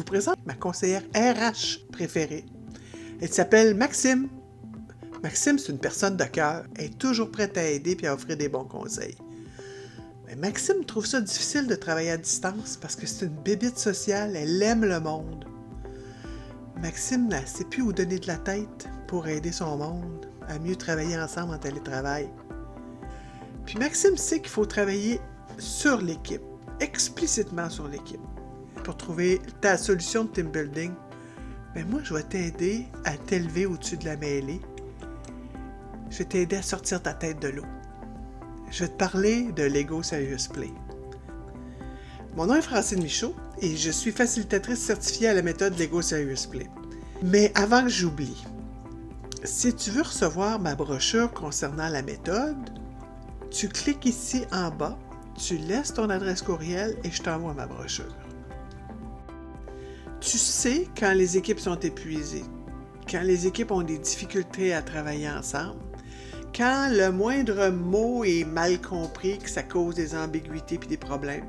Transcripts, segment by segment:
présente ma conseillère RH préférée. Elle s'appelle Maxime. Maxime, c'est une personne de cœur. Elle est toujours prête à aider et à offrir des bons conseils. Mais Maxime trouve ça difficile de travailler à distance parce que c'est une bébite sociale, elle aime le monde. Maxime ne sait plus où donner de la tête pour aider son monde à mieux travailler ensemble en télétravail. Puis Maxime sait qu'il faut travailler sur l'équipe, explicitement sur l'équipe. Pour trouver ta solution de team building, moi je vais t'aider à t'élever au-dessus de la mêlée. Je vais t'aider à sortir ta tête de l'eau. Je vais te parler de Lego Serious Play. Mon nom est Francine Michaud et je suis facilitatrice certifiée à la méthode Lego Serious Play. Mais avant que j'oublie, si tu veux recevoir ma brochure concernant la méthode, tu cliques ici en bas, tu laisses ton adresse courriel et je t'envoie ma brochure. Tu sais quand les équipes sont épuisées, quand les équipes ont des difficultés à travailler ensemble, quand le moindre mot est mal compris, que ça cause des ambiguïtés et des problèmes.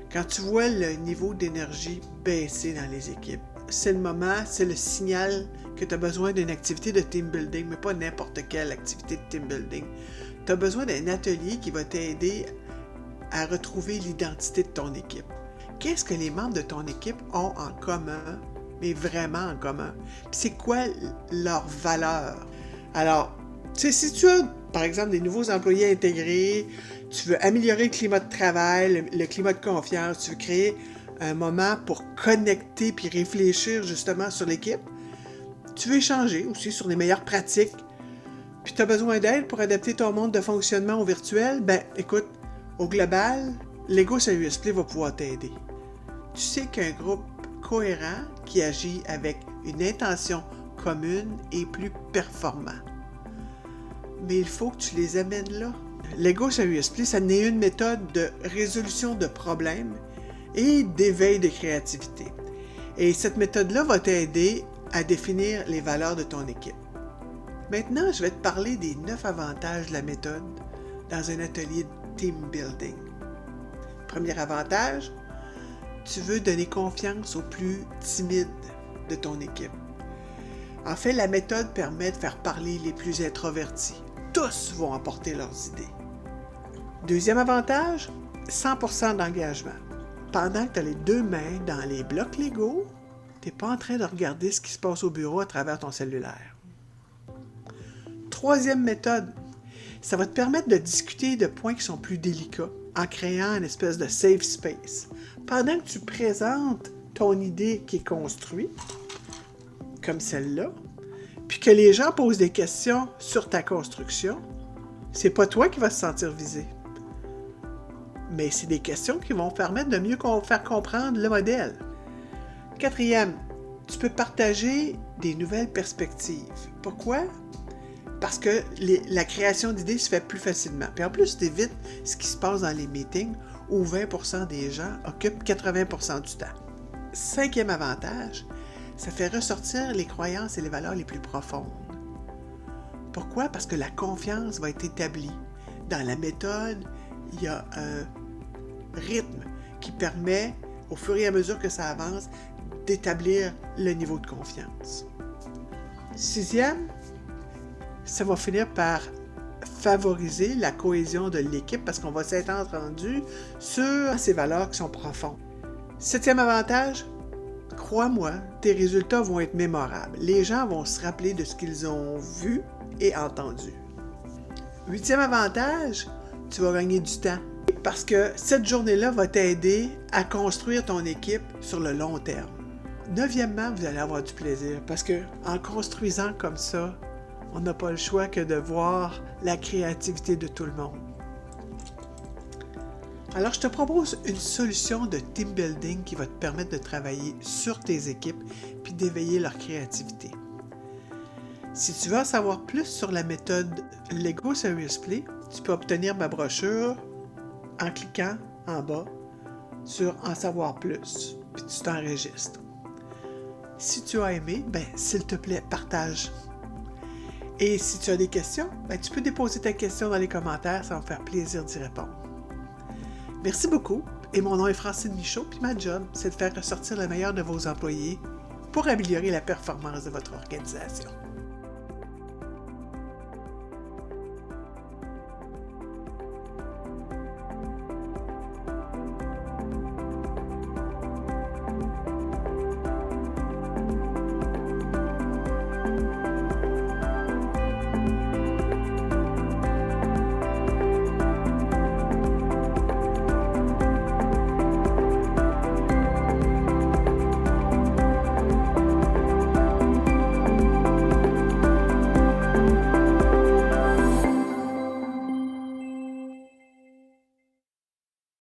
Quand tu vois le niveau d'énergie baisser dans les équipes, c'est le moment, c'est le signal que tu as besoin d'une activité de team building, mais pas n'importe quelle activité de team building. Tu as besoin d'un atelier qui va t'aider à retrouver l'identité de ton équipe. Qu'est-ce que les membres de ton équipe ont en commun, mais vraiment en commun? Puis c'est quoi leur valeur? Alors, si tu as, par exemple, des nouveaux employés intégrés, tu veux améliorer le climat de travail, le climat de confiance, tu veux créer un moment pour connecter puis réfléchir justement sur l'équipe, tu veux échanger aussi sur les meilleures pratiques, puis tu as besoin d'aide pour adapter ton monde de fonctionnement au virtuel, écoute, au global, Lego Serious Play va pouvoir t'aider. Tu sais qu'un groupe cohérent qui agit avec une intention commune est plus performant. Mais il faut que tu les amènes là. Lego Serious Play, ça n'est une méthode de résolution de problèmes et d'éveil de créativité. Et cette méthode-là va t'aider à définir les valeurs de ton équipe. Maintenant, je vais te parler des 9 avantages de la méthode dans un atelier de team building. Premier avantage, tu veux donner confiance aux plus timides de ton équipe. En fait, la méthode permet de faire parler les plus introvertis. Tous vont apporter leurs idées. Deuxième avantage, 100% d'engagement. Pendant que tu as les deux mains dans les blocs Lego, tu n'es pas en train de regarder ce qui se passe au bureau à travers ton cellulaire. Troisième méthode, ça va te permettre de discuter de points qui sont plus délicats en créant une espèce de safe space. Pendant que tu présentes ton idée qui est construite, comme celle-là, puis que les gens posent des questions sur ta construction, c'est pas toi qui vas se sentir visé. Mais c'est des questions qui vont permettre de mieux faire comprendre le modèle. Quatrième, tu peux partager des nouvelles perspectives. Pourquoi? Parce que la création d'idées se fait plus facilement. Puis en plus, tu évites ce qui se passe dans les meetings où 20% des gens occupent 80% du temps. Cinquième avantage, ça fait ressortir les croyances et les valeurs les plus profondes. Pourquoi? Parce que la confiance va être établie. Dans la méthode, il y a un rythme qui permet, au fur et à mesure que ça avance, d'établir le niveau de confiance. Sixième, ça va finir par favoriser la cohésion de l'équipe parce qu'on va s'être entendu sur ces valeurs qui sont profondes. Septième avantage, crois-moi, tes résultats vont être mémorables. Les gens vont se rappeler de ce qu'ils ont vu et entendu. Huitième avantage, tu vas gagner du temps. Parce que cette journée-là va t'aider à construire ton équipe sur le long terme. Neuvièmement, vous allez avoir du plaisir parce que en construisant comme ça, on n'a pas le choix que de voir la créativité de tout le monde. Alors, je te propose une solution de team building qui va te permettre de travailler sur tes équipes puis d'éveiller leur créativité. Si tu veux en savoir plus sur la méthode Lego Serious Play, tu peux obtenir ma brochure en cliquant en bas sur « En savoir plus », puis tu t'enregistres. Si tu as aimé, s'il te plaît, partage. Et si tu as des questions, tu peux déposer ta question dans les commentaires, ça va me faire plaisir d'y répondre. Merci beaucoup Et mon nom est Francine Michaud, puis ma job, c'est de faire ressortir le meilleur de vos employés pour améliorer la performance de votre organisation.